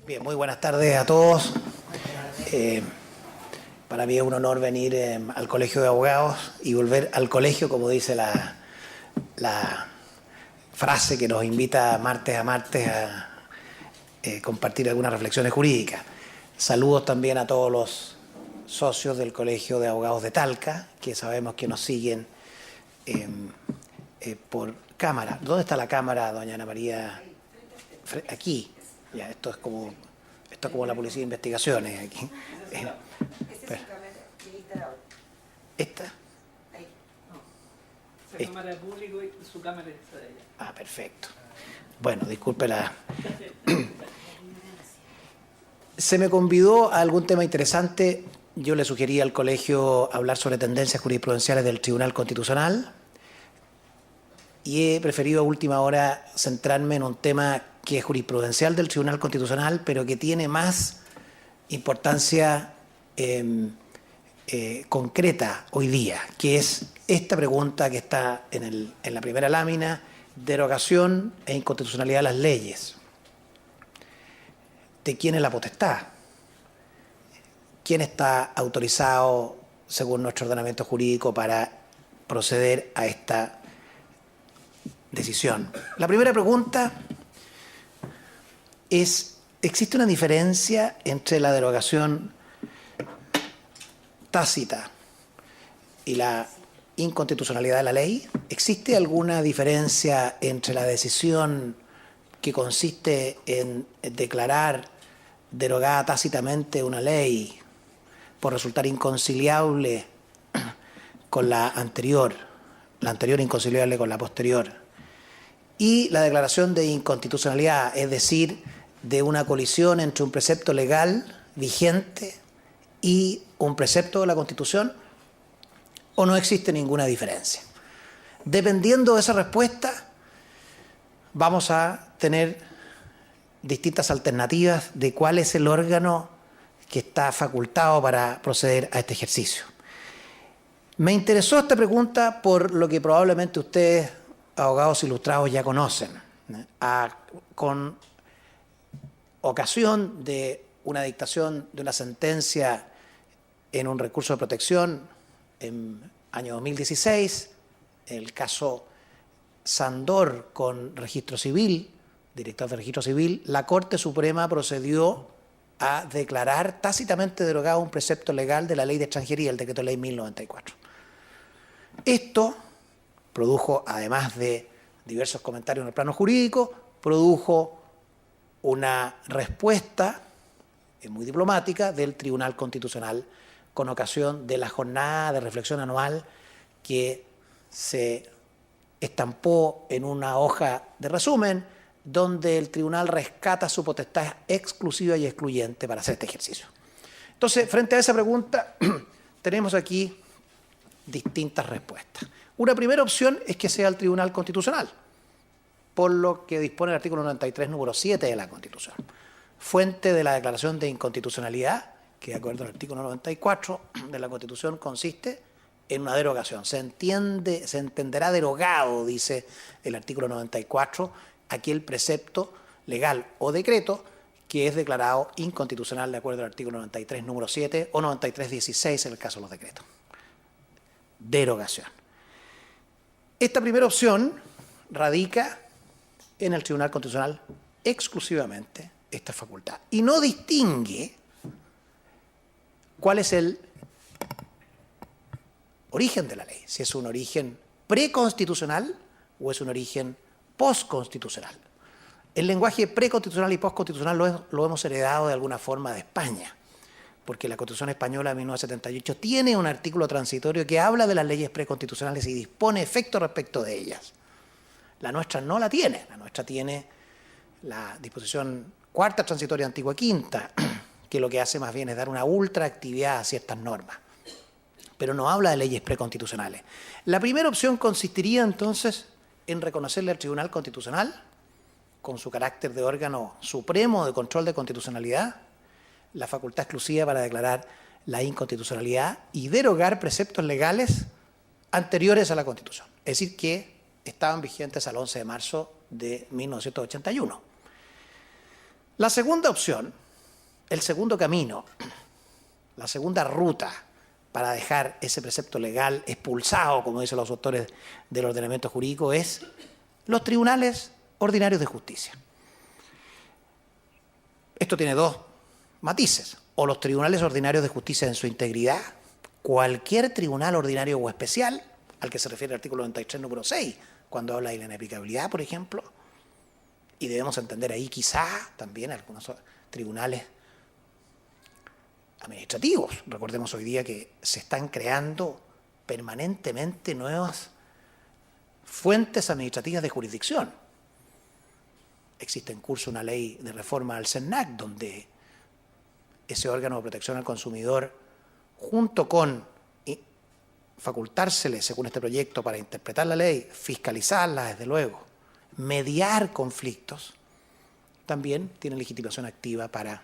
Bien, muy buenas tardes a todos. Para mí es un honor venir al Colegio de Abogados y volver al colegio, como dice la frase que nos invita martes a martes a compartir algunas reflexiones jurídicas. Saludos también a todos los socios del Colegio de Abogados de Talca, que sabemos que nos siguen por cámara. ¿Dónde está la cámara, doña Ana María? Aquí. Ya, esto es como la policía de investigaciones aquí. ¿Esta? Ahí. No. Esa cámara de público y su cámara está de allá. Ah, perfecto. Bueno, disculpe la... Se me convidó a algún tema interesante. Yo le sugerí al colegio hablar sobre tendencias jurisprudenciales del Tribunal Constitucional y he preferido a última hora centrarme en un tema que es jurisprudencial del Tribunal Constitucional, pero que tiene más importancia concreta hoy día, que es esta pregunta que está en la primera lámina: derogación e inconstitucionalidad de las leyes. ¿De quién es la potestad? ¿Quién está autorizado, según nuestro ordenamiento jurídico, para proceder a esta decisión? La primera pregunta es: ¿existe una diferencia entre la derogación tácita y la inconstitucionalidad de la ley? ¿Existe alguna diferencia entre la decisión que consiste en declarar derogada tácitamente una ley por resultar inconciliable con la anterior inconciliable con la posterior, y la declaración de inconstitucionalidad, es decir, de una colisión entre un precepto legal vigente y un precepto de la Constitución, o no existe ninguna diferencia? Dependiendo de esa respuesta, vamos a tener distintas alternativas de cuál es el órgano que está facultado para proceder a este ejercicio. Me interesó esta pregunta por lo que probablemente ustedes, abogados ilustrados, ya conocen. Con ocasión de una dictación de una sentencia en un recurso de protección en año 2016, el caso Sandor con registro civil, director de registro civil, la Corte Suprema procedió a declarar tácitamente derogado un precepto legal de la Ley de Extranjería, el Decreto Ley 1094. Esto produjo, además de diversos comentarios en el plano jurídico, produjo una respuesta muy diplomática del Tribunal Constitucional con ocasión de la jornada de reflexión anual que se estampó en una hoja de resumen, donde el tribunal rescata su potestad exclusiva y excluyente para hacer este ejercicio. Entonces, frente a esa pregunta, tenemos aquí distintas respuestas. Una primera opción es que sea el Tribunal Constitucional, por lo que dispone el artículo 93, número 7 de la Constitución. Fuente de la declaración de inconstitucionalidad, que de acuerdo al artículo 94 de la Constitución consiste en una derogación. Se entenderá derogado, dice el artículo 94, aquel precepto legal o decreto que es declarado inconstitucional de acuerdo al artículo 93, número 7 o 93, 16 en el caso de los decretos. Derogación. Esta primera opción radica en el Tribunal Constitucional exclusivamente esta facultad y no distingue cuál es el origen de la ley, si es un origen preconstitucional o es un origen postconstitucional. El lenguaje preconstitucional y postconstitucional lo hemos heredado de alguna forma de España, porque la Constitución Española de 1978 tiene un artículo transitorio que habla de las leyes preconstitucionales y dispone efectos respecto de ellas. La nuestra no la tiene, la nuestra tiene la disposición cuarta transitoria antigua quinta, que lo que hace más bien es dar una ultraactividad a ciertas normas, pero no habla de leyes preconstitucionales. La primera opción consistiría entonces en reconocerle al Tribunal Constitucional, con su carácter de órgano supremo de control de constitucionalidad, la facultad exclusiva para declarar la inconstitucionalidad y derogar preceptos legales anteriores a la Constitución, es decir, que estaban vigentes al 11 de marzo de 1981. La segunda opción, el segundo camino, la segunda ruta para dejar ese precepto legal expulsado, como dicen los autores del ordenamiento jurídico, es los tribunales ordinarios de justicia. Esto tiene dos matices: o los tribunales ordinarios de justicia en su integridad, cualquier tribunal ordinario o especial, al que se refiere el artículo 93, número 6, cuando habla de la inaplicabilidad, por ejemplo, y debemos entender ahí quizá también algunos tribunales administrativos. Recordemos hoy día que se están creando permanentemente nuevas fuentes administrativas de jurisdicción. Existe en curso una ley de reforma al CERNAC, donde ese órgano de protección al consumidor, junto con facultársele, según este proyecto, para interpretar la ley, fiscalizarla, desde luego, mediar conflictos, también tiene legitimación activa para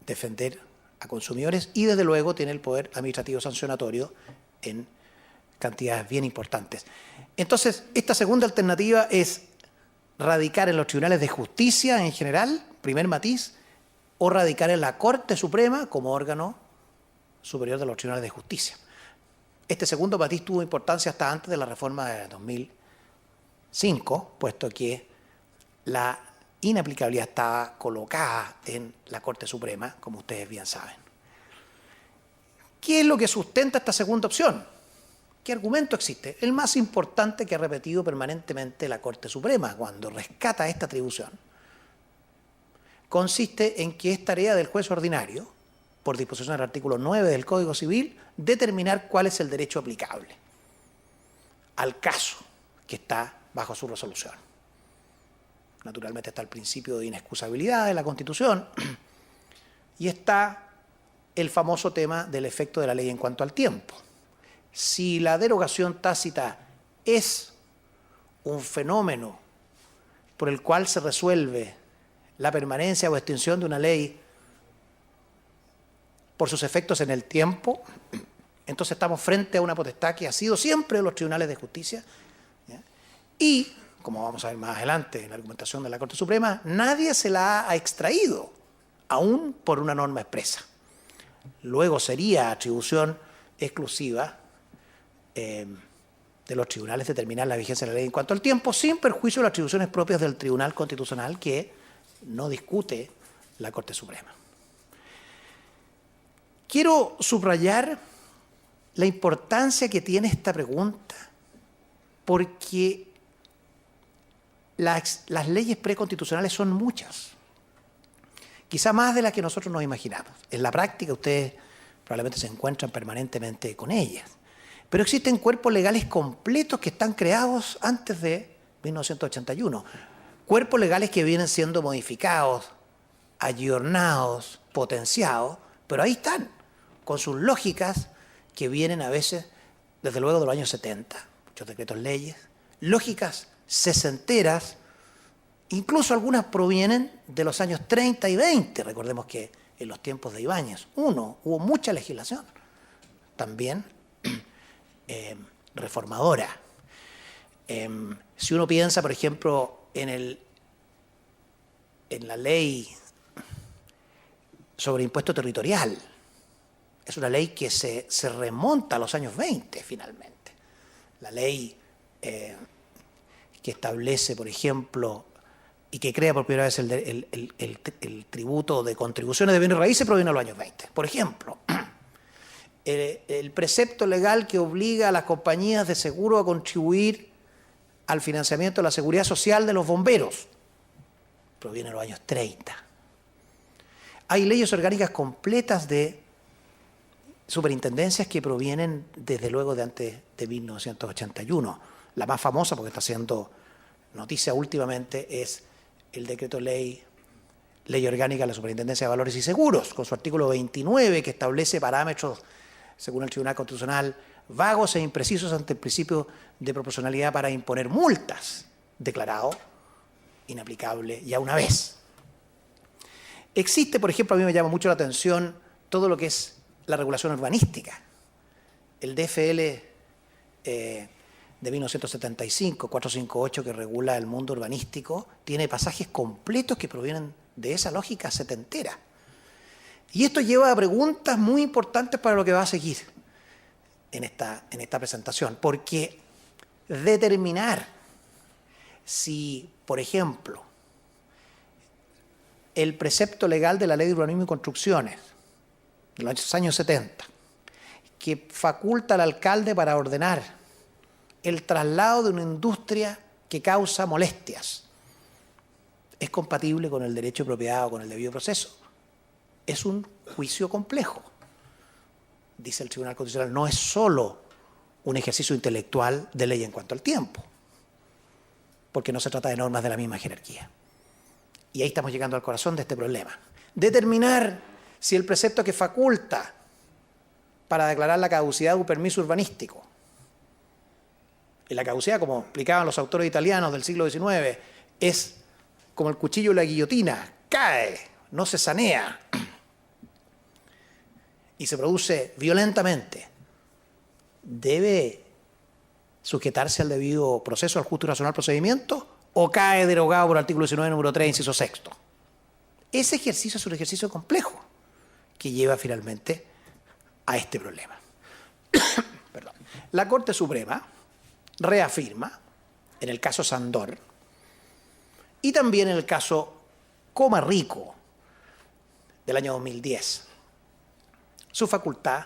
defender a consumidores y, desde luego, tiene el poder administrativo sancionatorio en cantidades bien importantes. Entonces, esta segunda alternativa es radicar en los tribunales de justicia en general, primer matiz, o radicar en la Corte Suprema como órgano superior de los tribunales de justicia. Este segundo matiz tuvo importancia hasta antes de la reforma de 2005, puesto que la inaplicabilidad estaba colocada en la Corte Suprema, como ustedes bien saben. ¿Qué es lo que sustenta esta segunda opción? ¿Qué argumento existe? El más importante que ha repetido permanentemente la Corte Suprema cuando rescata esta atribución consiste en que es tarea del juez ordinario, por disposición del artículo 9 del Código Civil, determinar cuál es el derecho aplicable al caso que está bajo su resolución. Naturalmente está el principio de inexcusabilidad de la Constitución y está el famoso tema del efecto de la ley en cuanto al tiempo. Si la derogación tácita es un fenómeno por el cual se resuelve la permanencia o extinción de una ley por sus efectos en el tiempo, entonces estamos frente a una potestad que ha sido siempre de los tribunales de justicia, ¿ya? Y, como vamos a ver más adelante en la argumentación de la Corte Suprema, nadie se la ha extraído, aún por una norma expresa. Luego sería atribución exclusiva de los tribunales determinar la vigencia de la ley en cuanto al tiempo, sin perjuicio de las atribuciones propias del Tribunal Constitucional, que no discute la Corte Suprema. Quiero subrayar la importancia que tiene esta pregunta, porque las leyes preconstitucionales son muchas, quizá más de las que nosotros nos imaginamos. En la práctica ustedes probablemente se encuentran permanentemente con ellas, pero existen cuerpos legales completos que están creados antes de 1981, cuerpos legales que vienen siendo modificados, ayornados, potenciados, pero ahí están, con sus lógicas que vienen a veces, desde luego, de los años 70, muchos decretos leyes, lógicas sesenteras, incluso algunas provienen de los años 30 y 20. Recordemos que en los tiempos de Ibáñez, hubo mucha legislación, también reformadora. Si uno piensa, por ejemplo, en la ley sobre impuesto territorial, es una ley que se remonta a los años 20 finalmente. La ley que establece, por ejemplo, y que crea por primera vez el tributo de contribuciones de bienes raíces proviene de los años 20. Por ejemplo, el precepto legal que obliga a las compañías de seguro a contribuir al financiamiento de la seguridad social de los bomberos proviene de los años 30. Hay leyes orgánicas completas de superintendencias que provienen desde luego de antes de 1981. La más famosa, porque está haciendo noticia últimamente, es el decreto ley orgánica de la Superintendencia de Valores y Seguros, con su artículo 29, que establece parámetros, según el Tribunal Constitucional, vagos e imprecisos ante el principio de proporcionalidad para imponer multas, declarado inaplicable ya una vez. Existe, por ejemplo, a mí me llama mucho la atención todo lo que es la regulación urbanística. El DFL de 1975, 458, que regula el mundo urbanístico, tiene pasajes completos que provienen de esa lógica setentera. Y esto lleva a preguntas muy importantes para lo que va a seguir en esta presentación, porque determinar si, por ejemplo, el precepto legal de la Ley de Urbanismo y Construcciones de los años 70, que faculta al alcalde para ordenar el traslado de una industria que causa molestias, es compatible con el derecho de propiedad o con el debido proceso. Es un juicio complejo. Dice el Tribunal Constitucional, no es solo un ejercicio intelectual de ley en cuanto al tiempo, porque no se trata de normas de la misma jerarquía. Y ahí estamos llegando al corazón de este problema. Determinar si el precepto que faculta para declarar la caducidad de un permiso urbanístico, y la caducidad, como explicaban los autores italianos del siglo XIX, es como el cuchillo de la guillotina, cae, no se sanea y se produce violentamente, ¿debe sujetarse al debido proceso, al justo y racional procedimiento, o cae derogado por el artículo 19, número 3, inciso sexto? Ese ejercicio es un ejercicio complejo que lleva finalmente a este problema. Perdón. La Corte Suprema reafirma, en el caso Sandor, y también en el caso Comarrico, del año 2010, su facultad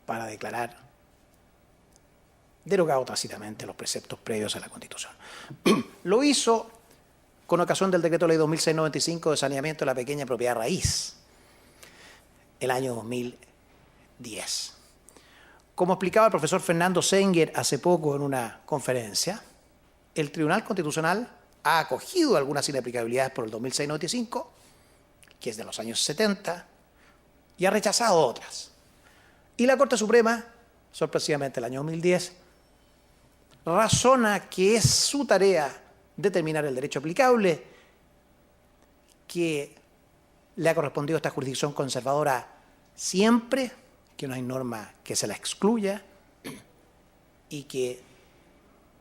para declarar derogado tácitamente los preceptos previos a la Constitución. Lo hizo con ocasión del Decreto Ley 2695 de saneamiento de la pequeña propiedad raíz, el año 2010. Como explicaba el profesor Fernando Senger hace poco en una conferencia, el Tribunal Constitucional ha acogido algunas inaplicabilidades por el 2695, que es de los años 70, y ha rechazado otras. Y la Corte Suprema, sorpresivamente el año 2010, razona que es su tarea determinar el derecho aplicable, que le ha correspondido a esta jurisdicción conservadora siempre, que no hay norma que se la excluya y que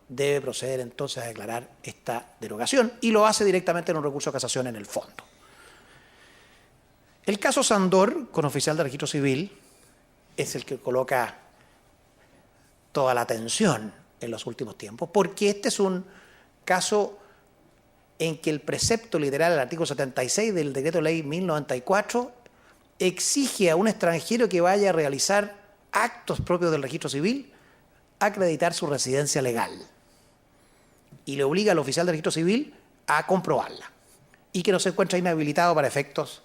debe proceder entonces a declarar esta derogación, y lo hace directamente en un recurso de casación en el fondo. El caso Sandor, con oficial de registro civil, es el que coloca toda la atención en los últimos tiempos, porque este es un caso en que el precepto literal del artículo 76 del Decreto Ley 1094 exige a un extranjero que vaya a realizar actos propios del registro civil a acreditar su residencia legal, y le obliga al oficial de registro civil a comprobarla y que no se encuentra inhabilitado para efectos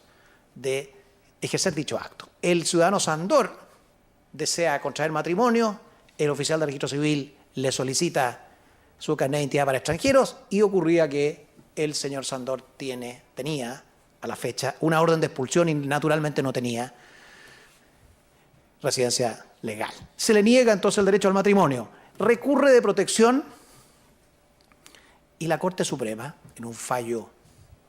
de ejercer dicho acto. El ciudadano Sandor desea contraer matrimonio, el oficial de registro civil le solicita su carnet de identidad para extranjeros, y ocurría que el señor Sandor tenía a la fecha una orden de expulsión y naturalmente no tenía residencia legal. Se le niega entonces el derecho al matrimonio, recurre de protección, y la Corte Suprema, en un fallo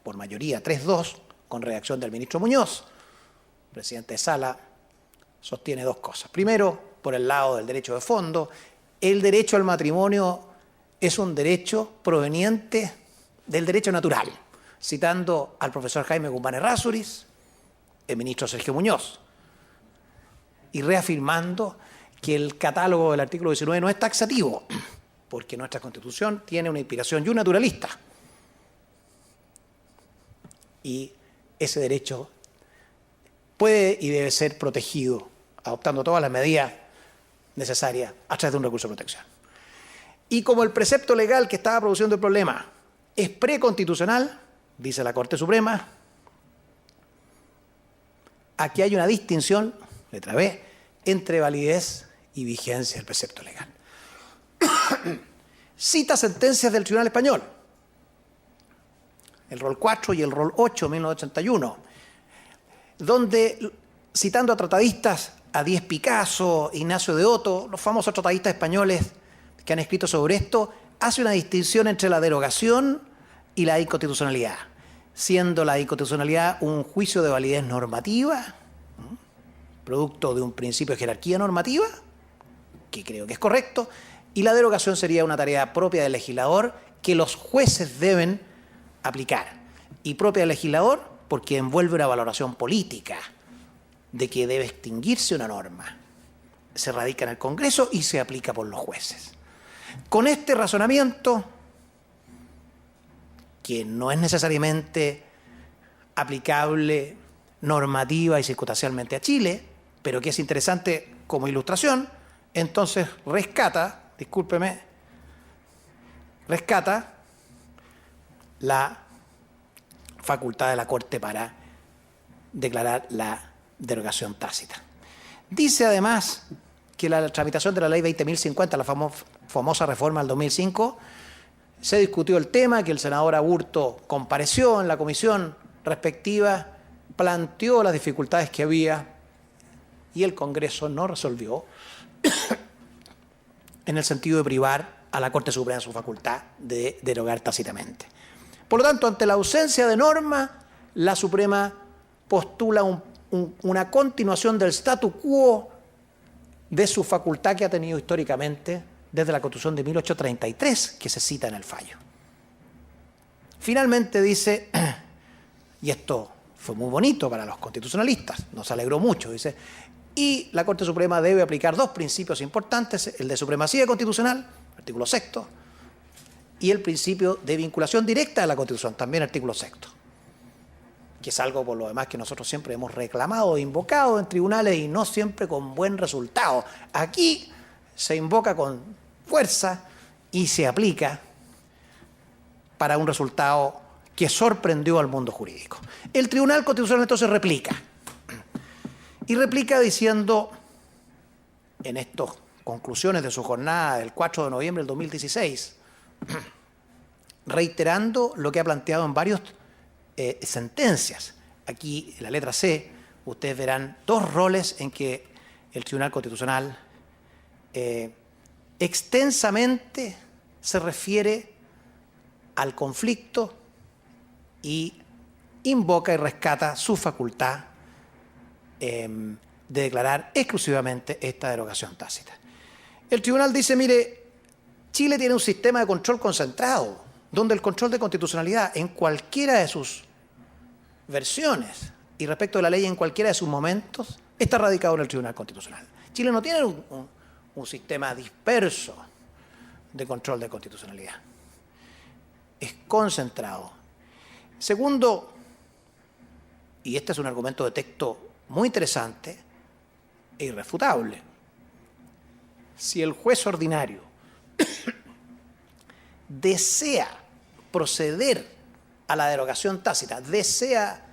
por mayoría 3-2, con redacción del ministro Muñoz, presidente de Sala, sostiene dos cosas. Primero, por el lado del derecho de fondo, el derecho al matrimonio es un derecho proveniente del derecho natural, citando al profesor Jaime Guzmán Errázuriz, el ministro Sergio Muñoz, y reafirmando que el catálogo del artículo 19 no es taxativo, porque nuestra Constitución tiene una inspiración naturalista, y ese derecho puede y debe ser protegido, adoptando todas las medidas necesarias a través de un recurso de protección. Y como el precepto legal que estaba produciendo el problema es preconstitucional, dice la Corte Suprema, aquí hay una distinción, letra B, entre validez y vigencia del precepto legal. Cita sentencias del Tribunal Español, el rol 4 y el rol 8, 1981, donde, citando a tratadistas, a Díez Picasso, Ignacio de Oto, los famosos tratadistas españoles que han escrito sobre esto, hace una distinción entre la derogación y la inconstitucionalidad, siendo la inconstitucionalidad un juicio de validez normativa, producto de un principio de jerarquía normativa, que creo que es correcto, y la derogación sería una tarea propia del legislador que los jueces deben aplicar. Y propia del legislador porque envuelve una valoración política de que debe extinguirse una norma. Se radica en el Congreso y se aplica por los jueces. Con este razonamiento, que no es necesariamente aplicable normativa y circunstancialmente a Chile, pero que es interesante como ilustración, entonces rescata la facultad de la Corte para declarar la derogación tácita. Dice además que la tramitación de la ley 20.050, la famosa reforma del 2005, se discutió el tema, que el senador Aburto compareció en la comisión respectiva, planteó las dificultades que había y el Congreso no resolvió en el sentido de privar a la Corte Suprema de su facultad de derogar tácitamente. Por lo tanto, ante la ausencia de norma, la Suprema postula una continuación del statu quo de su facultad que ha tenido históricamente desde la Constitución de 1833, que se cita en el fallo. Finalmente dice, y esto fue muy bonito para los constitucionalistas, nos alegró mucho, dice, y la Corte Suprema debe aplicar dos principios importantes, el de supremacía constitucional, artículo 6, y el principio de vinculación directa de la Constitución, también artículo 6, que es algo por lo demás que nosotros siempre hemos reclamado e invocado en tribunales y no siempre con buen resultado. Aquí se invoca con fuerza y se aplica para un resultado que sorprendió al mundo jurídico. El Tribunal Constitucional entonces replica. Y replica diciendo, en estas conclusiones de su jornada del 4 de noviembre del 2016, reiterando lo que ha planteado en varias sentencias. Aquí, en la letra C, ustedes verán dos roles en que el Tribunal Constitucional extensamente se refiere al conflicto y invoca y rescata su facultad de declarar exclusivamente esta derogación tácita. El tribunal dice, mire, Chile tiene un sistema de control concentrado, donde el control de constitucionalidad en cualquiera de sus versiones y respecto de la ley en cualquiera de sus momentos está radicado en el Tribunal Constitucional. Chile no tiene un sistema disperso de control de constitucionalidad. Es concentrado. Segundo, y este es un argumento de texto muy interesante e irrefutable, si el juez ordinario desea proceder a la derogación tácita, desea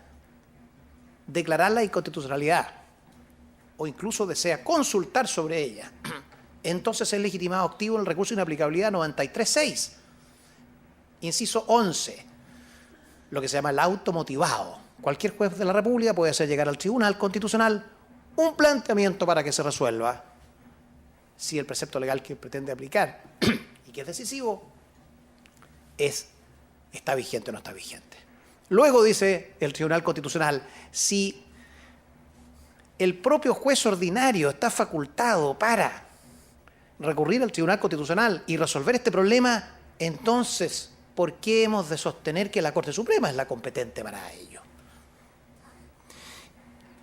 declarar la inconstitucionalidad o incluso desea consultar sobre ella, entonces es legitimado activo en el recurso de inaplicabilidad 93.6, inciso 11, lo que se llama el auto motivado. Cualquier juez de la República puede hacer llegar al Tribunal Constitucional un planteamiento para que se resuelva si el precepto legal que pretende aplicar y que es decisivo está vigente o no está vigente. Luego dice el Tribunal Constitucional, si el propio juez ordinario está facultado para recurrir al Tribunal Constitucional y resolver este problema, entonces, ¿por qué hemos de sostener que la Corte Suprema es la competente para ello?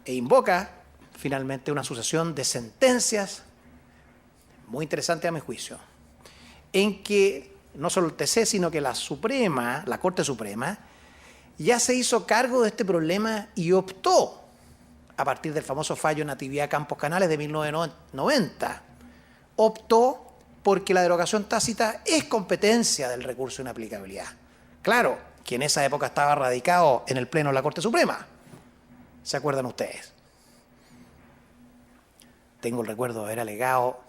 E invoca, finalmente, una sucesión de sentencias muy interesante a mi juicio, en que no solo el TC, sino que la Corte Suprema, ya se hizo cargo de este problema y optó, a partir del famoso fallo Natividad Campos Canales de 1990, optó porque la derogación tácita es competencia del recurso de inaplicabilidad. Claro, que en esa época estaba radicado en el Pleno de la Corte Suprema. ¿Se acuerdan ustedes? Tengo el recuerdo de haber alegado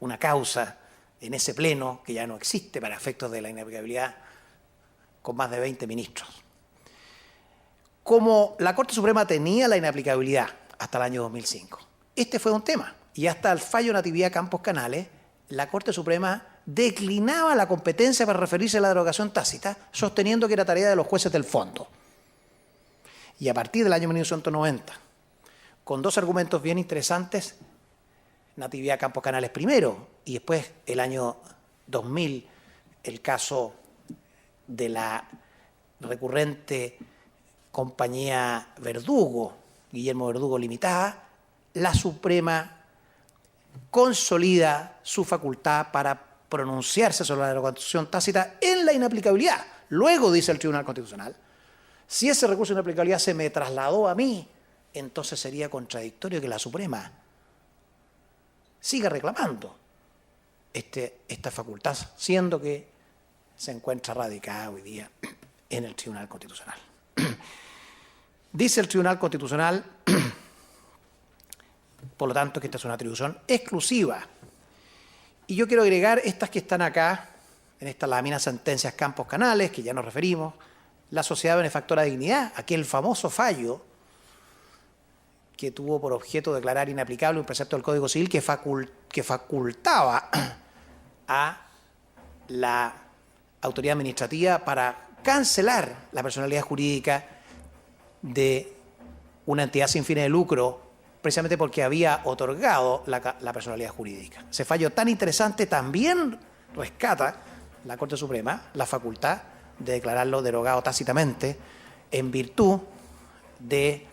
una causa en ese pleno que ya no existe para efectos de la inaplicabilidad con más de 20 ministros. Como la Corte Suprema tenía la inaplicabilidad hasta el año 2005, este fue un tema. Y hasta el fallo Natividad Campos Canales, la Corte Suprema declinaba la competencia para referirse a la derogación tácita, sosteniendo que era tarea de los jueces del fondo. Y a partir del año 1990, con dos argumentos bien interesantes, Natividad Campos Canales primero, y después el año 2000 el caso de la recurrente compañía Verdugo, Guillermo Verdugo Limitada, la Suprema consolida su facultad para pronunciarse sobre la derogación tácita en la inaplicabilidad. Luego dice el Tribunal Constitucional, si ese recurso de inaplicabilidad se me trasladó a mí, entonces sería contradictorio que la Suprema siga reclamando esta facultad, siendo que se encuentra radicada hoy día en el Tribunal Constitucional. Dice el Tribunal Constitucional, por lo tanto, que esta es una atribución exclusiva. Y yo quiero agregar estas que están acá, en esta lámina, sentencias Campos Canales, que ya nos referimos, la Sociedad Benefactora de Dignidad, aquel famoso fallo que tuvo por objeto declarar inaplicable un precepto del Código Civil que facultaba a la autoridad administrativa para cancelar la personalidad jurídica de una entidad sin fines de lucro, precisamente porque había otorgado la personalidad jurídica. Ese fallo tan interesante también rescata la Corte Suprema la facultad de declararlo derogado tácitamente en virtud de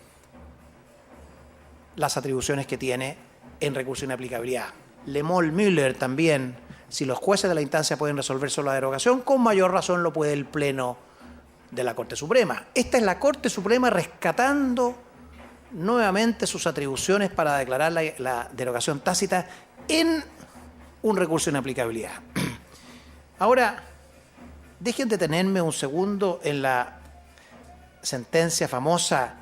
las atribuciones que tiene en recurso de inaplicabilidad. Lemol Müller también, si los jueces de la instancia pueden resolver solo la derogación, con mayor razón lo puede el Pleno de la Corte Suprema. Esta es la Corte Suprema rescatando nuevamente sus atribuciones para declarar la derogación tácita en un recurso de inaplicabilidad. Ahora, dejen detenerme un segundo en la sentencia famosa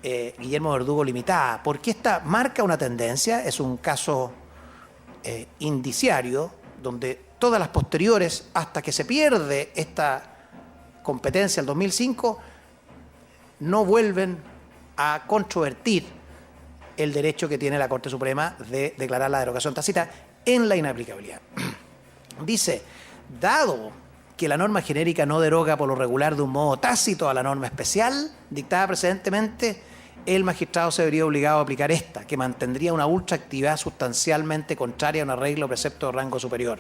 Guillermo Verdugo Limitada, porque esta marca una tendencia, es un caso indiciario, donde todas las posteriores, hasta que se pierde esta competencia el 2005, no vuelven a controvertir el derecho que tiene la Corte Suprema de declarar la derogación tácita en la inaplicabilidad. Dice, dado que la norma genérica no deroga por lo regular de un modo tácito a la norma especial dictada precedentemente, el magistrado se vería obligado a aplicar esta, que mantendría una ultraactividad sustancialmente contraria a un arreglo o precepto de rango superior.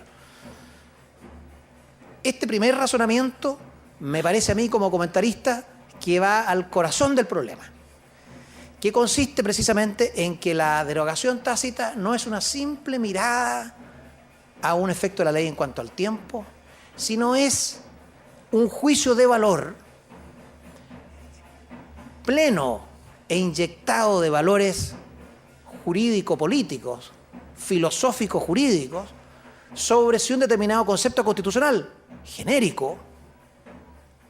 Este primer razonamiento me parece a mí como comentarista que va al corazón del problema, que consiste precisamente en que la derogación tácita no es una simple mirada a un efecto de la ley en cuanto al tiempo, sino es un juicio de valor pleno e inyectado de valores jurídico-políticos, filosófico-jurídicos, sobre si un determinado concepto constitucional genérico,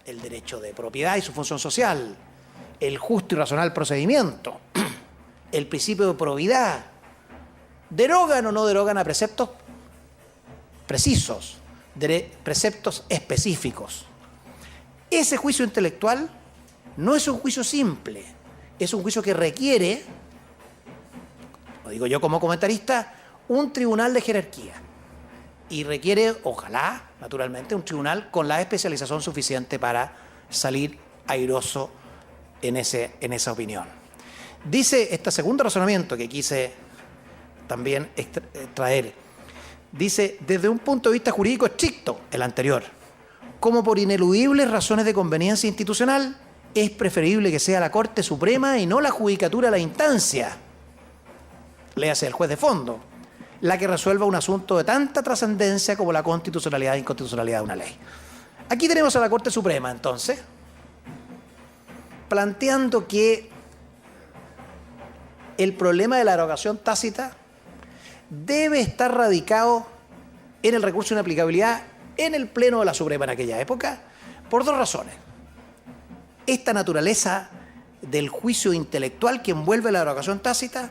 el derecho de propiedad y su función social, el justo y racional procedimiento, el principio de probidad, derogan o no derogan a preceptos precisos, preceptos específicos. Ese juicio intelectual no es un juicio simple, es un juicio que requiere, lo digo yo como comentarista, un tribunal de jerarquía. Y requiere, ojalá, naturalmente, un tribunal con la especialización suficiente para salir airoso en esa opinión. Dice este segundo razonamiento que quise también traer. Dice, desde un punto de vista jurídico estricto, el anterior, como por ineludibles razones de conveniencia institucional, es preferible que sea la Corte Suprema y no la judicatura de la instancia, léase el juez de fondo, la que resuelva un asunto de tanta trascendencia como la constitucionalidad e inconstitucionalidad de una ley. Aquí tenemos a la Corte Suprema, entonces, planteando que el problema de la derogación tácita debe estar radicado en el recurso de inaplicabilidad en el Pleno de la Suprema en aquella época, por dos razones. Esta naturaleza del juicio intelectual que envuelve la derogación tácita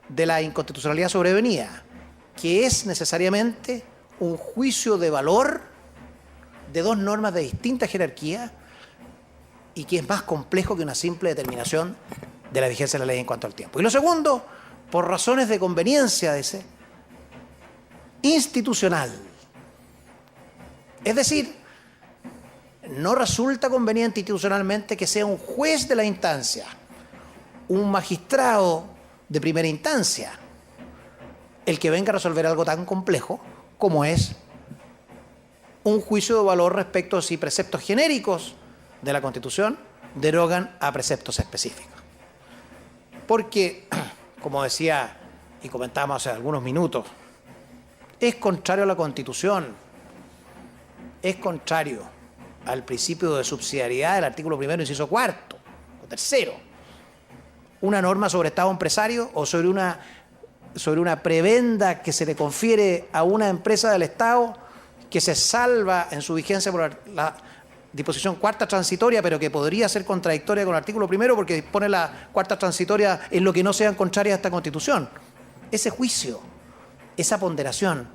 de la inconstitucionalidad sobrevenida, que es necesariamente un juicio de valor de dos normas de distinta jerarquía y que es más complejo que una simple determinación de la vigencia de la ley en cuanto al tiempo. Y lo segundo, por razones de conveniencia institucional. Es decir, no resulta conveniente institucionalmente que sea un juez de la instancia, un magistrado de primera instancia el que venga a resolver algo tan complejo como es un juicio de valor respecto a si preceptos genéricos de la Constitución derogan a preceptos específicos. Porque, como decía y comentábamos hace algunos minutos, es contrario a la Constitución, es contrario al principio de subsidiariedad del artículo 1º, inciso 4º o 3º, una norma sobre Estado empresario o sobre una prebenda que se le confiere a una empresa del Estado que se salva en su vigencia por la disposición cuarta transitoria, pero que podría ser contradictoria con el artículo 1º porque dispone la cuarta transitoria en lo que no sean contrarias a esta Constitución. Ese juicio, esa ponderación,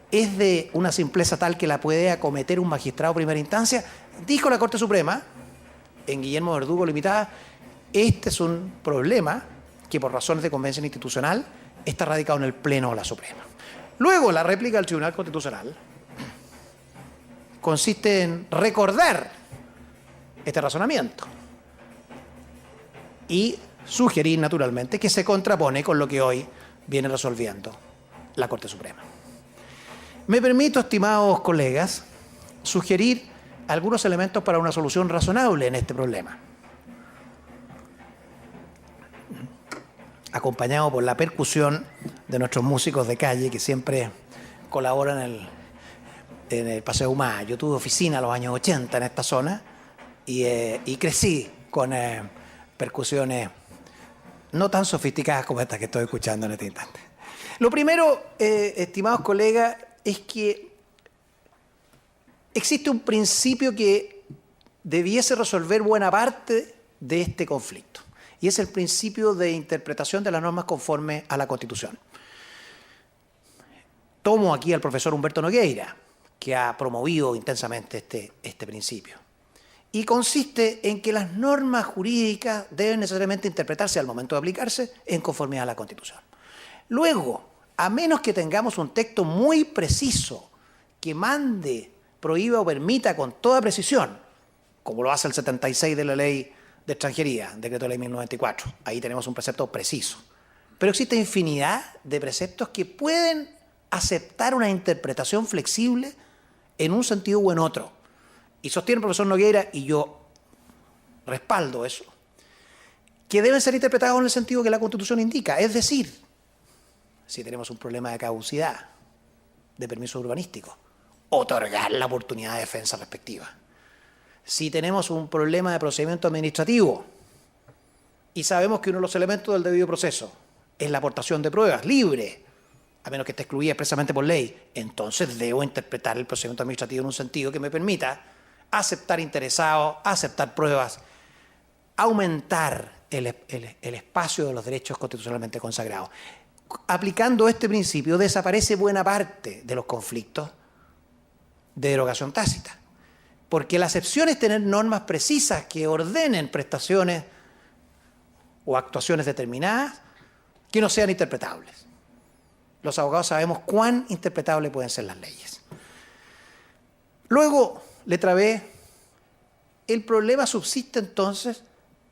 es de una simpleza tal que la puede acometer un magistrado de primera instancia. Dijo la Corte Suprema, en Guillermo Verdugo Limitada, este es un problema que por razones de convención institucional está radicado en el Pleno de la Suprema. Luego, la réplica del Tribunal Constitucional consiste en recordar este razonamiento y sugerir, naturalmente, que se contrapone con lo que hoy viene resolviendo la Corte Suprema. Me permito, estimados colegas, sugerir algunos elementos para una solución razonable en este problema, acompañado por la percusión de nuestros músicos de calle que siempre colaboran en el Paseo Humá. Yo tuve oficina en los años 80 en esta zona y crecí con percusiones no tan sofisticadas como estas que estoy escuchando en este instante. Lo primero, estimados colegas, es que existe un principio que debiese resolver buena parte de este conflicto, y es el principio de interpretación de las normas conforme a la Constitución. Tomo aquí al profesor Humberto Nogueira, que ha promovido intensamente este principio. Y consiste en que las normas jurídicas deben necesariamente interpretarse al momento de aplicarse en conformidad a la Constitución. Luego, a menos que tengamos un texto muy preciso que mande, prohíba o permita con toda precisión, como lo hace el 76 de la Ley de Extranjería, Decreto de Ley 1094, ahí tenemos un precepto preciso. Pero existe infinidad de preceptos que pueden aceptar una interpretación flexible en un sentido u en otro. Y sostiene el profesor Nogueira, y yo respaldo eso, que deben ser interpretados en el sentido que la Constitución indica. Es decir, si tenemos un problema de caducidad de permiso urbanístico, otorgar la oportunidad de defensa respectiva. Si tenemos un problema de procedimiento administrativo y sabemos que uno de los elementos del debido proceso es la aportación de pruebas libre, a menos que esté excluida expresamente por ley, entonces debo interpretar el procedimiento administrativo en un sentido que me permita aceptar interesados, aceptar pruebas, aumentar el espacio de los derechos constitucionalmente consagrados. Aplicando este principio desaparece buena parte de los conflictos de derogación tácita, porque la excepción es tener normas precisas que ordenen prestaciones o actuaciones determinadas que no sean interpretables. Los abogados sabemos cuán interpretables pueden ser las leyes. Luego, letra B, el problema subsiste entonces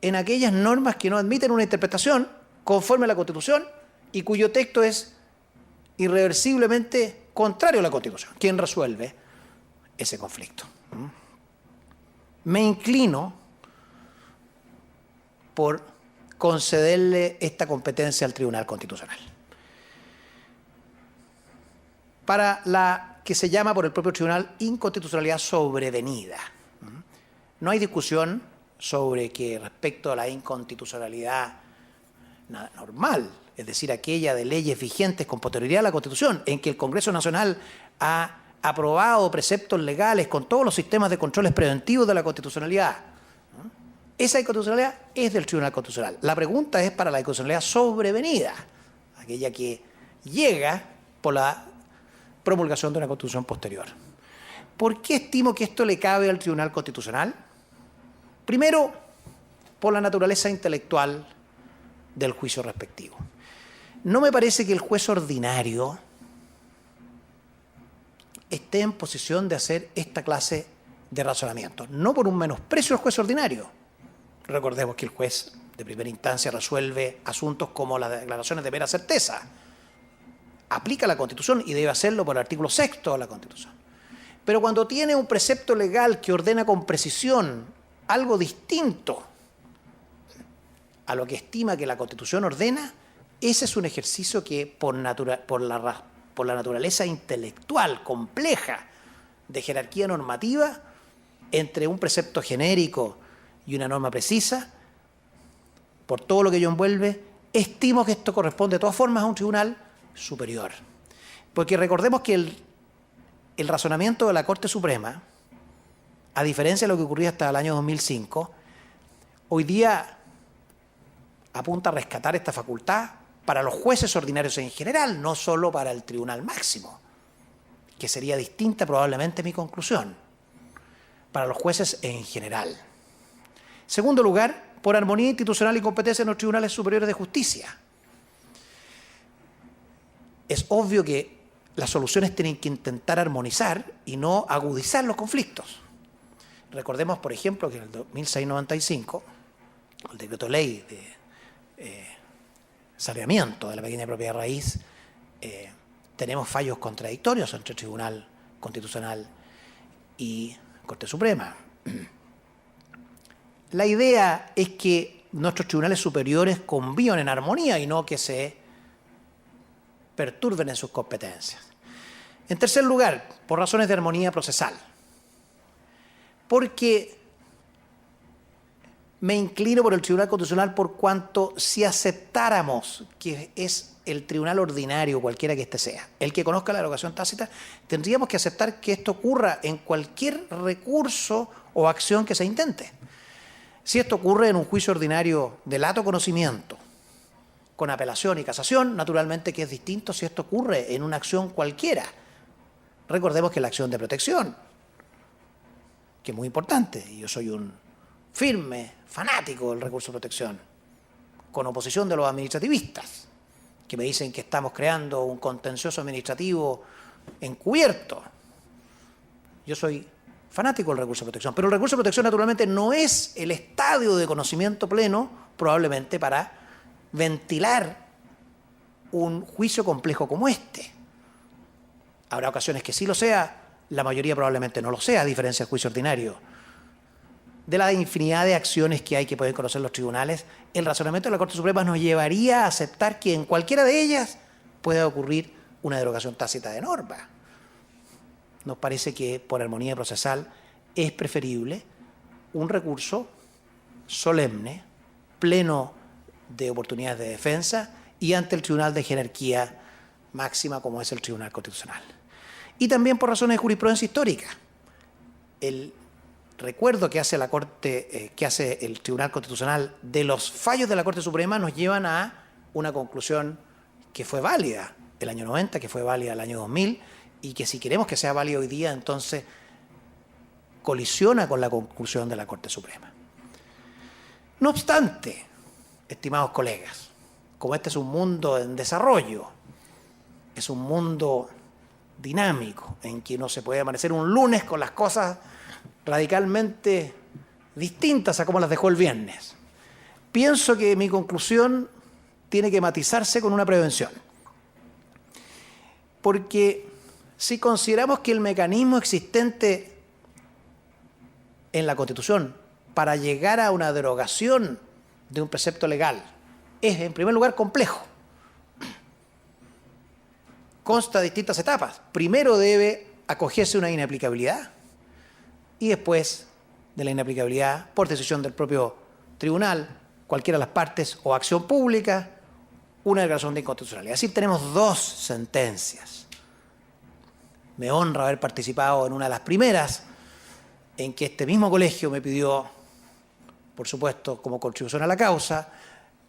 en aquellas normas que no admiten una interpretación conforme a la Constitución y cuyo texto es irreversiblemente contrario a la Constitución. ¿Quién resuelve ese conflicto? Me inclino por concederle esta competencia al Tribunal Constitucional. Para la que se llama por el propio tribunal inconstitucionalidad sobrevenida. No hay discusión sobre que respecto a la inconstitucionalidad normal, es decir, aquella de leyes vigentes con posterioridad a la Constitución, en que el Congreso Nacional ha aprobado preceptos legales con todos los sistemas de controles preventivos de la constitucionalidad. Esa inconstitucionalidad es del Tribunal Constitucional. La pregunta es para la inconstitucionalidad sobrevenida, aquella que llega por la promulgación de una Constitución posterior. ¿Por qué estimo que esto le cabe al Tribunal Constitucional? Primero, por la naturaleza intelectual del juicio respectivo. No me parece que el juez ordinario esté en posición de hacer esta clase de razonamiento. No por un menosprecio al juez ordinario. Recordemos que el juez de primera instancia resuelve asuntos como las declaraciones de mera certeza. Aplica la Constitución y debe hacerlo por el artículo 6º de la Constitución. Pero cuando tiene un precepto legal que ordena con precisión algo distinto a lo que estima que la Constitución ordena, ese es un ejercicio que por la naturaleza intelectual compleja de jerarquía normativa entre un precepto genérico y una norma precisa, por todo lo que ello envuelve, estimo que esto corresponde de todas formas a un tribunal superior. Porque recordemos que el razonamiento de la Corte Suprema, a diferencia de lo que ocurría hasta el año 2005, hoy día apunta a rescatar esta facultad para los jueces ordinarios en general, no solo para el Tribunal Máximo, que sería distinta probablemente mi conclusión, para los jueces en general. Segundo lugar, por armonía institucional y competencia en los tribunales superiores de justicia. Es obvio que las soluciones tienen que intentar armonizar y no agudizar los conflictos. Recordemos, por ejemplo, que en el 1695, el decreto ley de saneamiento de la pequeña propiedad de raíz, tenemos fallos contradictorios entre el Tribunal Constitucional y Corte Suprema. La idea es que nuestros tribunales superiores convivan en armonía y no que se perturben en sus competencias. En tercer lugar, por razones de armonía procesal. Porque me inclino por el Tribunal Constitucional por cuanto si aceptáramos que es el tribunal ordinario, cualquiera que éste sea, el que conozca la derogación tácita, tendríamos que aceptar que esto ocurra en cualquier recurso o acción que se intente. Si esto ocurre en un juicio ordinario de lato conocimiento, con apelación y casación, naturalmente que es distinto si esto ocurre en una acción cualquiera. Recordemos que la acción de protección, que es muy importante, y yo soy un firme fanático del recurso de protección, con oposición de los administrativistas, que me dicen que estamos creando un contencioso administrativo encubierto. Yo soy fanático del recurso de protección, pero el recurso de protección naturalmente no es el estadio de conocimiento pleno, probablemente para ventilar un juicio complejo como este. Habrá ocasiones que sí lo sea, la mayoría probablemente no lo sea, a diferencia del juicio ordinario. De la infinidad de acciones que hay que poder conocer los tribunales, el razonamiento de la Corte Suprema nos llevaría a aceptar que en cualquiera de ellas pueda ocurrir una derogación tácita de norma. Nos parece que por armonía procesal es preferible un recurso solemne, pleno de oportunidades de defensa y ante el tribunal de jerarquía máxima como es el Tribunal Constitucional. Y también por razones de jurisprudencia histórica. El recuerdo que hace la Corte, que hace el Tribunal Constitucional de los fallos de la Corte Suprema nos llevan a una conclusión que fue válida el año 90, que fue válida el año 2000 y que si queremos que sea válida hoy día, entonces colisiona con la conclusión de la Corte Suprema. No obstante, estimados colegas, como este es un mundo en desarrollo, es un mundo dinámico, en que no se puede amanecer un lunes con las cosas radicalmente distintas a como las dejó el viernes. Pienso que mi conclusión tiene que matizarse con una prevención. Porque si consideramos que el mecanismo existente en la Constitución para llegar a una derogación de un precepto legal es, en primer lugar, complejo. Consta de distintas etapas. Primero debe acogerse a una inaplicabilidad y después de la inaplicabilidad, por decisión del propio tribunal, cualquiera de las partes, o acción pública, una declaración de inconstitucionalidad. Es decir, tenemos dos sentencias. Me honra haber participado en una de las primeras, en que este mismo colegio me pidió, por supuesto, como contribución a la causa,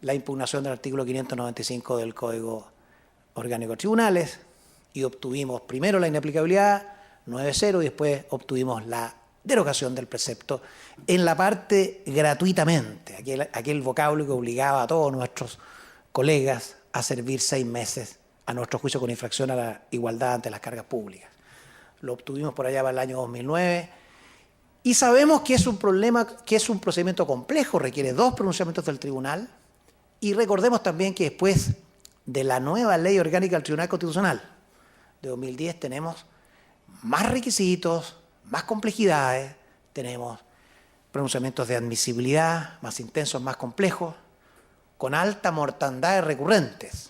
la impugnación del artículo 595 del Código Orgánico de Tribunales, y obtuvimos primero la inaplicabilidad, 9-0, y después obtuvimos la derogación del precepto en la parte gratuitamente, aquel vocablo que obligaba a todos nuestros colegas a servir 6 meses a nuestro juicio con infracción a la igualdad ante las cargas públicas. Lo obtuvimos por allá para el año 2009 Y sabemos que es un problema, que es un procedimiento complejo, requiere 2 pronunciamientos del tribunal. Y recordemos también que después de la nueva ley orgánica del Tribunal Constitucional de 2010 tenemos más requisitos, más complejidades, tenemos pronunciamientos de admisibilidad más intensos, más complejos, con alta mortandad de recurrentes.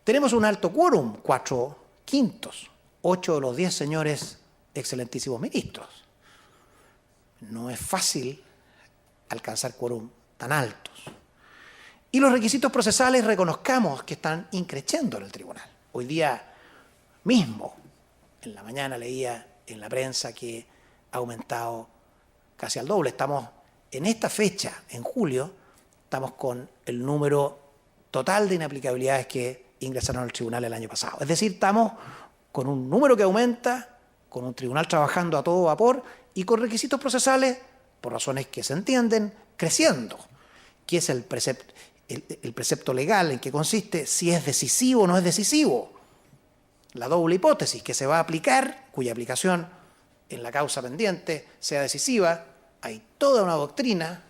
Tenemos un alto quórum, 4/5, 8 de los 10 señores excelentísimos ministros. No es fácil alcanzar quórum tan altos. Y los requisitos procesales reconozcamos que están increciendo en el tribunal. Hoy día mismo, en la mañana leía en la prensa que ha aumentado casi al doble. Estamos en esta fecha, en julio, estamos con el número total de inaplicabilidades que ingresaron al tribunal el año pasado. Es decir, estamos con un número que aumenta, con un tribunal trabajando a todo vapor y con requisitos procesales, por razones que se entienden, creciendo. ¿Qué es el precepto legal? ¿En qué consiste? Si es decisivo o no es decisivo. La doble hipótesis que se va a aplicar, cuya aplicación en la causa pendiente sea decisiva, hay toda una doctrina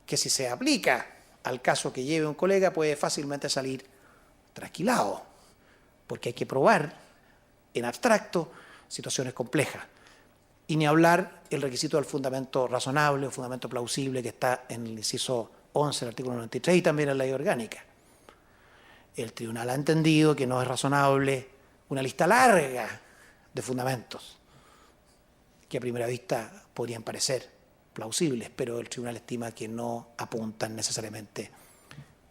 que si se aplica al caso que lleve un colega puede fácilmente salir trasquilado, porque hay que probar en abstracto situaciones complejas. Y ni hablar el requisito del fundamento razonable o fundamento plausible que está en el inciso 11 del artículo 93 y también en la ley orgánica. El tribunal ha entendido que no es razonable una lista larga de fundamentos que a primera vista podrían parecer plausibles, pero el tribunal estima que no apuntan necesariamente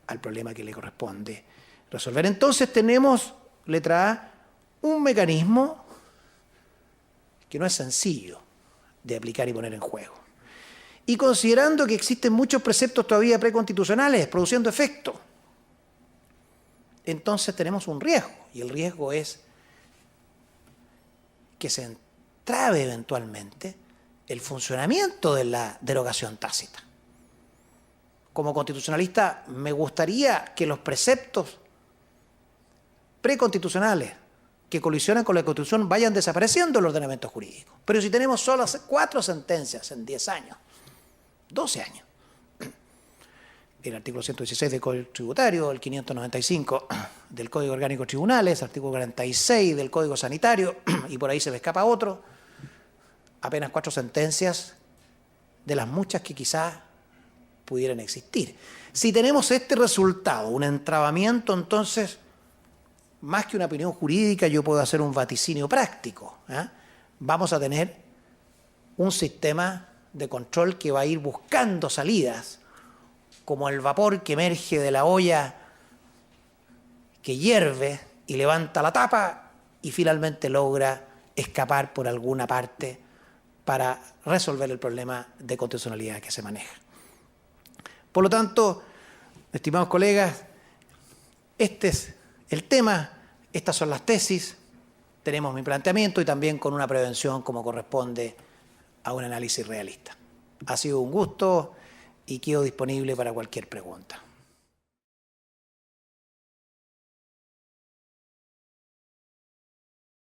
al problema que le corresponde resolver. Entonces tenemos, letra A, un mecanismo que no es sencillo de aplicar y poner en juego. Y considerando que existen muchos preceptos todavía preconstitucionales produciendo efecto, entonces tenemos un riesgo, y el riesgo es que se entrave eventualmente el funcionamiento de la derogación tácita. Como constitucionalista me gustaría que los preceptos preconstitucionales que colisionan con la Constitución vayan desapareciendo en el ordenamiento jurídico. Pero si tenemos solo 4 sentencias en 10 años, 12 años, el artículo 116 del Código Tributario, el 595 del Código Orgánico de Tribunales, el artículo 46 del Código Sanitario, y por ahí se me escapa otro, apenas 4 sentencias de las muchas que quizás pudieran existir. Si tenemos este resultado, un entrabamiento, entonces, más que una opinión jurídica, yo puedo hacer un vaticinio práctico. Vamos a tener un sistema de control que va a ir buscando salidas, como el vapor que emerge de la olla que hierve y levanta la tapa y finalmente logra escapar por alguna parte para resolver el problema de constitucionalidad que se maneja. Por lo tanto, estimados colegas, este es el tema, estas son las tesis, tenemos mi planteamiento y también con una prevención como corresponde a un análisis realista. Ha sido un gusto y quedo disponible para cualquier pregunta.